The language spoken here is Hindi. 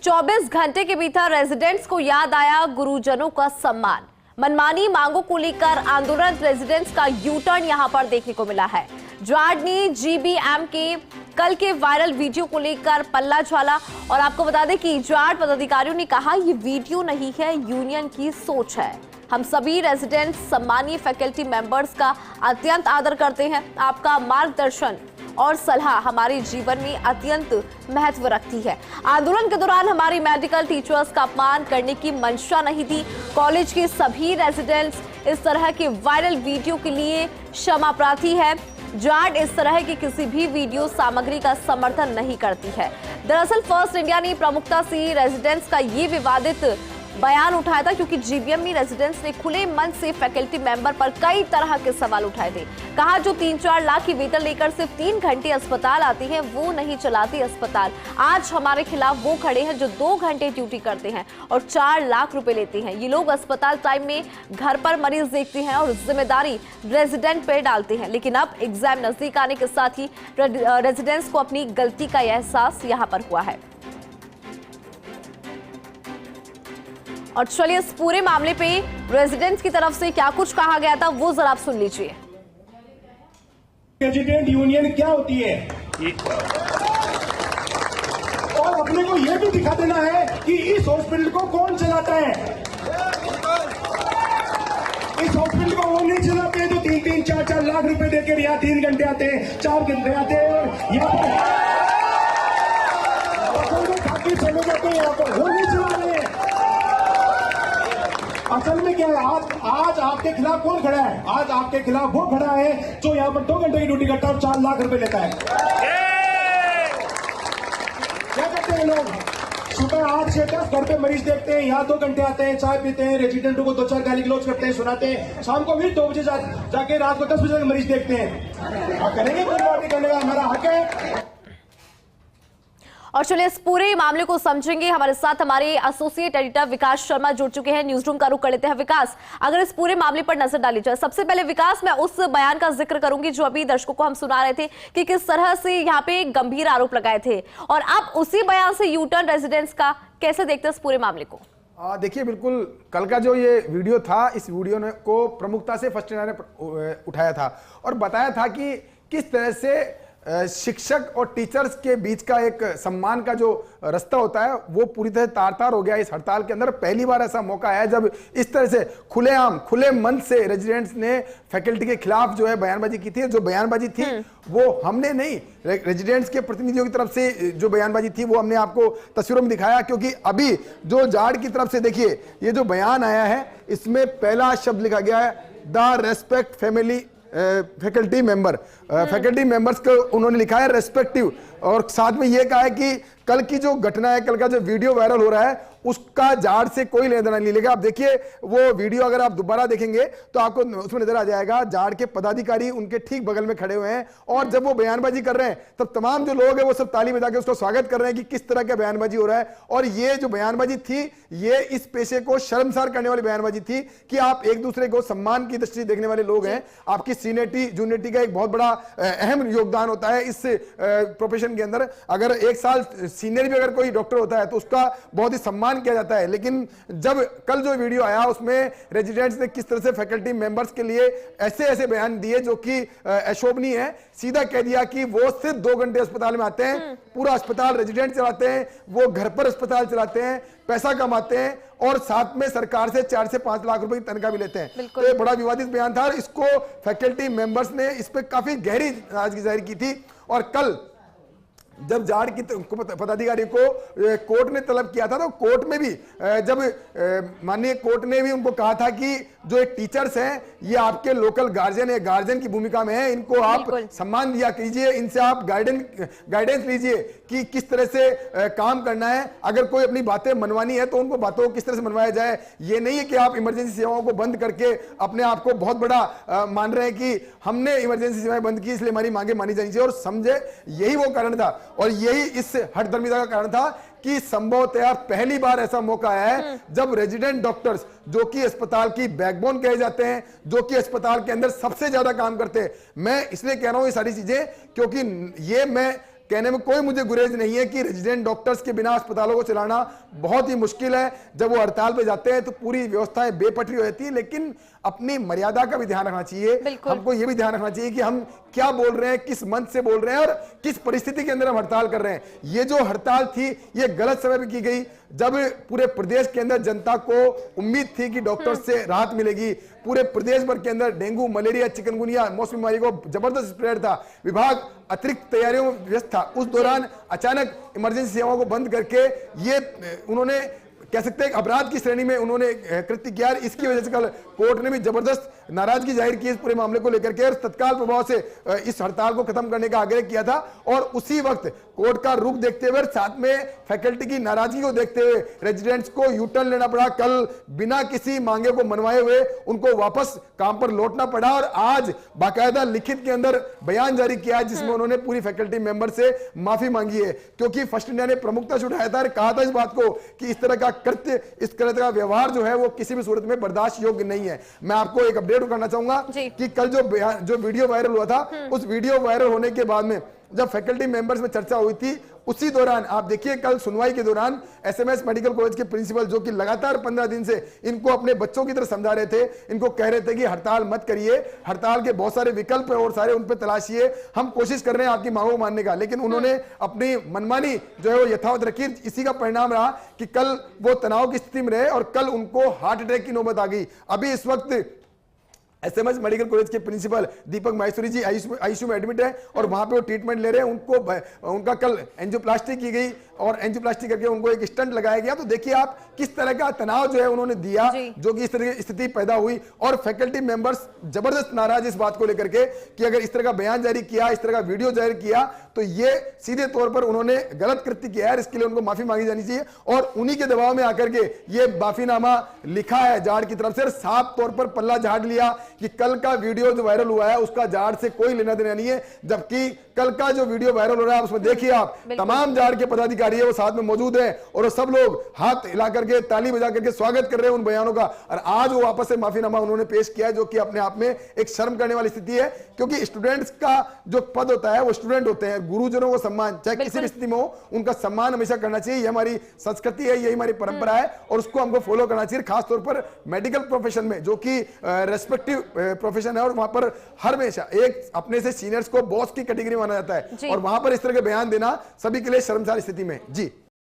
24 घंटे के भीतर रेजिडेंट्स को याद आया गुरुजनों का सम्मान। मनमानी मांगों को लेकर आंदोलन रेजिडेंट्स का यू टर्न यहां पर देखने को मिला है। जाट ने जीबीएम के कल के वायरल वीडियो को लेकर पल्ला झाला और आपको बता दें कि जाट पदाधिकारियों ने कहा ये वीडियो नहीं है, यूनियन की सोच है। हम सभी रेजिडेंट्स सम्मानीय फैकल्टी मेंबर्स का अत्यंत आदर करते हैं। आपका मार्गदर्शन और सलाह हमारे जीवन में अत्यंत महत्व रखती है। आंदोलन के दौरान हमारी मेडिकल टीचर्स का अपमान करने की मंशा नहीं थी। कॉलेज के सभी रेजिडेंट्स इस तरह के वायरल वीडियो के लिए क्षमा प्रार्थी है। जाट इस तरह की किसी भी वीडियो सामग्री का समर्थन नहीं करती है। दरअसल फर्स्ट इंडिया ने प्रमुखता से रेजिडेंट्स का ये विवादित बयान उठाया था क्योंकि जीबीएम में रेजिडेंट्स ने खुले मन से फैकल्टी मेंबर पर कई तरह के सवाल उठाए थे। कहा जो 3-4 लाख की वेतन लेकर सिर्फ 3 घंटे अस्पताल आते हैं वो नहीं चलाते अस्पताल। आज हमारे खिलाफ वो खड़े हैं जो 2 घंटे ड्यूटी करते हैं और 4 लाख रुपए लेते हैं। ये लोग अस्पताल टाइम में घर पर मरीज देखते हैं और जिम्मेदारी रेजिडेंट पे डालते हैं। लेकिन अब एग्जाम नजदीक आने के साथ ही रेजिडेंट्स को अपनी गलती का एहसास यहाँ पर हुआ है। और चलिए इस पूरे मामले पे रेजिडेंट्स की तरफ से क्या कुछ कहा गया था वो जरा आप सुन लीजिए। रेजिडेंट यूनियन क्या होती है और अपने को यह भी दिखा देना है कि इस हॉस्पिटल को कौन चलाता है। इस हॉस्पिटल को वो नहीं चलाते हैं जो 3-3, 4-4 लाख रुपए देकर यहाँ 3 घंटे आते हैं, 4 घंटे आते हैं और यहाँ पर खाते चले जाते हैं। यहाँ पर वो नहीं चला रहे हैं। असल में क्या है, आज आपके खिलाफ कौन खड़ा है? आज आपके खिलाफ वो खड़ा है जो यहाँ पर 2 घंटे की ड्यूटी करता है और 4 लाख रुपए लेता है। क्या करते हैं लोग? सुबह 8 से 10 घर पे मरीज देखते हैं, यहाँ 2 घंटे आते हैं, चाय पीते हैं, रेजिडेंटों को 2-4 गाली गलौज करते हैं, सुनाते हैं। शाम को फिर 2 बजे जाके रात को 10 बजे तक मरीज देखते हैं। आप करेंगे कुर्बानी करने का हमारा हक है। और चलिए इस पूरे मामले को समझेंगे। हमारे साथ हमारे एसोसिएट एडिटर विकास शर्मा जुड़ चुके हैं। न्यूज रूम का रुख कर लेते हैं। विकास, अगर इस पूरे मामले पर नजर डाली जाए, सबसे पहले विकास मैं उस बयान का जिक्र करूंगी जो अभी दर्शकों को हम सुना रहे थे कि किस तरह से यहाँ पे गंभीर आरोप लगाए थे, और अब उसी बयान से यू टर्न रेजिडेंट्स का कैसे देखते हैं इस पूरे मामले को? देखिए, बिल्कुल कल का जो ये वीडियो था, इस वीडियो को प्रमुखता से फर्स्ट इंडिया ने उठाया था और बताया था कि किस तरह से शिक्षक और टीचर्स के बीच का एक सम्मान का जो रास्ता होता है वो पूरी तरह तार-तार हो गया इस हड़ताल के अंदर। पहली बार ऐसा मौका है जब इस तरह से खुलेआम खुले मन से रेजिडेंट्स ने फैकल्टी के खिलाफ जो है बयानबाजी की थी। जो बयानबाजी थी वो हमने नहीं, रेजिडेंट्स के प्रतिनिधियों की तरफ से जो बयानबाजी थी वो हमने आपको तस्वीरों में दिखाया, क्योंकि अभी जो जाट की तरफ से देखिए ये जो बयान आया है इसमें पहला शब्द लिखा गया है the respect family faculty member. Faculty members को उन्होंने लिखा है रेस्पेक्टिव, और साथ में यह कहा है कि कल की जो घटना है, कल का जो वीडियो वायरल हो रहा है उसका जाट से कोई लेना देना नहीं लेगा। आप देखिए वो वीडियो अगर आप दोबारा देखेंगे तो आपको उसमें नजर आ जाएगा जाट के पदाधिकारी उनके ठीक बगल में खड़े हुए हैं और जब वो बयानबाजी कर रहे हैं तब तमाम जो लोग हैं वो सब ताली बजा के उसको स्वागत कर रहे हैं कि किस तरह का बयानबाजी हो रहा है। और ये जो बयानबाजी थी ये इस पेशे को शर्मसार करने वाली बयानबाजी थी कि आप एक दूसरे को सम्मान की दृष्टि देखने वाले लोग हैं। आपकी सीनियरिटी जूनियरिटी का एक बहुत बड़ा अहम योगदान होता है इस प्रोफेशन के अंदर। अगर 1 साल सीनियर भी अगर कोई डॉक्टर होता है तो उसका बहुत ही सम्मान किया जाता है। लेकिन जब कल जो वीडियो आया उसमें रेजिडेंट्स ने किस तरह से फैकल्टी मेंबर्स के लिए ऐसे ऐसे बयान दिए जो कि अशोभनीय है। सीधा कह दिया कि वो सिर्फ 2 घंटे अस्पताल में आते हैं, पूरा अस्पताल रेजिडेंट चलाते हैं, वो घर पर अस्पताल चलाते हैं, पैसा कमाते हैं और साथ में सरकार से 4 से 5 लाख रुपए की तनख्वाह भी लेते हैं। तो ये बड़ा विवादित बयान था। इसको फैकल्टी मेंबर्स ने इस पर काफी गहरी नाराजगी जाहिर की थी। और कल जब जाट की पदाधिकारी को कोर्ट ने तलब किया था तो कोर्ट में भी जब माननीय कोर्ट ने भी उनको कहा था कि जो एक टीचर्स हैं ये आपके लोकल गार्जियन है, गार्जियन की भूमिका में है, इनको आप सम्मान दिया कीजिए, इनसे आप गाइडेंस लीजिए कि किस तरह से काम करना है। अगर कोई अपनी बातें मनवानी है तो उनको बातों को किस तरह से मनवाया जाए। ये नहीं है कि आप इमरजेंसी सेवाओं को बंद करके अपने आप को बहुत बड़ा मान रहे हैं कि हमने इमरजेंसी सेवाएं बंद की इसलिए हमारी मांगे मानी जानी चाहिए। और समझे यही वो कारण था और यही इस हठधर्मिता का कारण था कि संभवतः पहली बार ऐसा मौका है जब रेजिडेंट डॉक्टर्स जो कि अस्पताल की बैकबोन कहे जाते हैं, जो कि अस्पताल के अंदर सबसे ज्यादा काम करते हैं। मैं इसलिए कह रहा हूं ये सारी चीजें क्योंकि ये मैं कहने में कोई मुझे गुरेज नहीं है कि रेजिडेंट डॉक्टर्स के बिना अस्पतालों को चलाना बहुत ही मुश्किल है। जब वो हड़ताल पे जाते हैं तो पूरी व्यवस्थाएं बेपटरी हो जाती है, लेकिन अपनी मर्यादा का भी ध्यान रखना चाहिए। हमको ये भी ध्यान रखना चाहिए कि हम क्या बोल रहे हैं, किस मंच से बोल रहे हैं और किस परिस्थिति के अंदर हम हड़ताल कर रहे हैं। ये जो हड़ताल थी ये गलत समय पे की गई, जब पूरे प्रदेश के अंदर जनता को उम्मीद थी कि डॉक्टर्स से राहत मिलेगी। पूरे प्रदेश भर के अंदर डेंगू, मलेरिया, चिकनगुनिया, मौसमी बीमारी को जबरदस्त स्प्रेड था। विभाग अतिरिक्त तैयारियों में व्यस्त था। उस दौरान अचानक इमरजेंसी सेवाओं को बंद करके ये उन्होंने कह सकते हैं अपराध की श्रेणी में उन्होंने कृत्य किया। इसकी वजह से कल कोर्ट ने भी जबरदस्त नाराजगी जाहिर की इस पूरे मामले को लेकर के और तत्काल प्रभाव से इस हड़ताल को खत्म करने का आग्रह किया था। और उसी वक्त कोर्ट का रुख देखते हुए साथ में फैकल्टी की नाराजगी को देखते हुए रेजिडेंट्स को यू टर्न लेना पड़ा। कल बिना किसी मांगे को मनवाए हुए उनको वापस काम पर लौटना पड़ा और आज बाकायदा लिखित के अंदर बयान जारी किया है जिसमें उन्होंने पूरी फैकल्टी मेंबर से माफी मांगी है, क्योंकि फर्स्ट इंडिया ने प्रमुखता से उठाया था और कहा था इस बात को कि इस तरह का कृत्य, इस तरह का व्यवहार जो है वो किसी भी सूरत में बर्दाश्त योग्य नहीं है। मैं आपको एक अपडेट करना चाहूंगा कि कल जो वीडियो वायरल हुआ था, उस वीडियो वायरल होने के बाद में जब फैकल्टी मेंबर्स में चर्चा हुई थी, उसी दौरान आप देखिए कल सुनवाई के दौरान एसएमएस मेडिकल कॉलेज के प्रिंसिपल जो कि लगातार 15 दिन से इनको अपने बच्चों की तरह समझा रहे थे, इनको कह रहे थे कि हड़ताल मत करिए, हड़ताल के बहुत सारे विकल्प है और सारे उन पर तलाशिए, हम कोशिश कर रहे हैं आपकी मांगों को मानने का, लेकिन उन्होंने अपनी मनमानी जो है वो यथावत रखी। इसी का परिणाम रहा कि कल वो तनाव की स्थिति में रहे और कल उनको हार्ट अटैक की नौबत आ गई। अभी इस वक्त एसएमएस मेडिकल कॉलेज के प्रिंसिपल दीपक माहेश्वरी जी आईसीयू में एडमिट है और वहां पे वो ट्रीटमेंट ले रहे हैं। उनका कल एंजियोप्लास्टी की गई और एंजियोप्लास्टी करके उनको एक स्टंट लगाया गया। तो देखिए आप किस तरह का तनाव जो है उन्होंने दिया, जो कि इस तरह की स्थिति पैदा हुई और फैकल्टी मेंबर्स जबरदस्त नाराज इस बात को लेकर के कि अगर इस तरह का बयान जारी किया, इस तरह का वीडियो जारी किया तो ये सीधे तौर पर उन्होंने गलत कृत्य किया है। इसके लिए उनको माफी मांगी जानी चाहिए और उन्हीं के दबाव में आकर के ये माफीनामा लिखा है जाड़ की तरफ से, साफ तौर पर पल्ला झाड़ लिया कि कल का वीडियो जो वायरल हुआ है उसका जाड़ से कोई लेना देना नहीं है। जबकि कल का जो वीडियो वायरल हो रहा है उसमें देखिए आप तमाम जाड़ के पदाधिकारी है वो साथ में मौजूद है और वो सब लोग हाथ हिला करके ताली बजा करके स्वागत कर रहे हैं उन बयानों का। और आज वो वापस से माफीनामा उन्होंने पेश किया जो कि अपने आप में एक शर्म करने वाली स्थिति है, क्योंकि स्टूडेंट्स का जो पद होता है वो स्टूडेंट होते हैं। गुरुजनों को सम्मान चाहे किसी भी स्थिति में हो, उनका सम्मान हमेशा करना चाहिए। ये हमारी संस्कृति है, यही हमारी परंपरा है और उसको हमको फॉलो करना चाहिए, खासतौर पर मेडिकल प्रोफेशन में जो कि रेस्पेक्टिव प्रोफेशन है और वहां पर हर हमेशा एक अपने से सीनियर्स को बॉस की कैटेगरी माना जाता है और वहां पर इस तरह के बयान देना सभी के लिए शर्मसार स्थिति में। जी